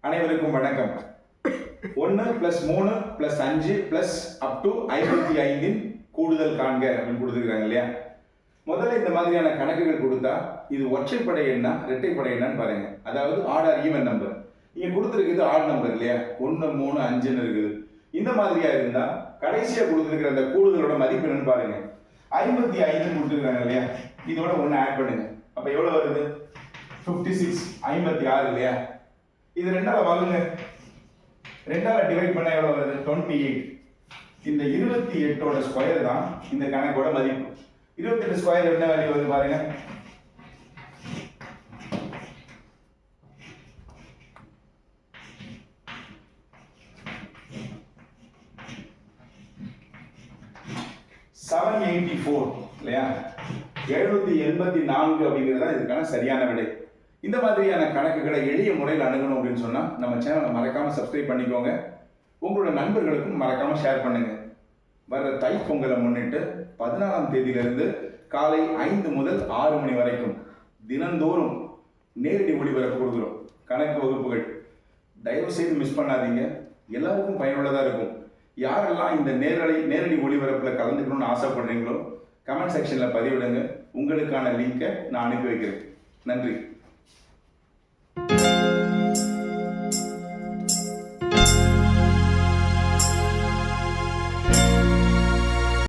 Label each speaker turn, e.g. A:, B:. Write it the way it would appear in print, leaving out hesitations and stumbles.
A: அனைவருக்கும் வணக்கம். 1 + 3 + 5 + up to 55 கூடுதல் காண்க அப்படின்னு கொடுத்துருக்காங்க இல்லையா? முதல்ல இந்த மாதிரியான கணக்குகள் கொடுத்தா இது ஒற்றைப்படை எண்ணா இரட்டைப்படை எண்ணான்னு பாருங்க. அதாவது ஆட் ஆர் ஈவன் நம்பர். இங்க கொடுத்துருக்குது ஆட் நம்பர் இல்லையா? 1 3 5ன்னு இருக்குது. இந்த மாதிரியா இருந்தா கடைசியா கொடுத்துருக்கிற அந்த கூடுதலோட மதிப்பு என்னன்னு பாருங்க. 55 கொடுத்துருக்காங்க இல்லையா? இதோட 1 ஆட் பண்ணுங்க. அப்ப எவ்வளவு வருது? 56 56 இல்லையா? இது ரெண்டால வகுங்க. ரெண்டால டிவைட் பண்ணா எவ்வளவு வருது? 28. இந்த 28ஓட ஸ்கொயர் தான் இந்த கணக்கோட மதிப்பு. 28 ஸ்கொயர் என்ன வேல்யூ வருது பாருங்க. இல்லையா? 784 அப்படிங்கிறது தான் இதுக்கான சரியான விடை. இந்த மாதிரியான கணக்குகளை எளிய முறையில் அணுகணும் அப்படின்னு சொன்னா நம்ம சேனலை மறக்காம சப்ஸ்கிரைப் பண்ணிக்கோங்க. உங்களோட நண்பர்களுக்கும் மறக்காம ஷேர் பண்ணுங்க. வர்ற தைப்பொங்கலை முன்னிட்டு 14ஆம் தேதியிலிருந்து காலை 5 முதல் 6 மணி வரைக்கும் தினந்தோறும் நேரடி ஒளிபரப்பு கொடுக்குறோம். கணக்கு வகுப்புகள் தயவு செய்து மிஸ் பண்ணாதீங்க. எல்லாருக்கும் பயனுள்ளதா இருக்கும். யாரெல்லாம் இந்த நேரடி ஒளிபரப்புல கலந்துக்கணும்னு ஆசைப்படுறீங்களோ கமெண்ட் செக்ஷன்ல பதிவிடுங்க. உங்களுக்கான லிங்கை நான் அனுப்பி வைக்கிறேன். நன்றி.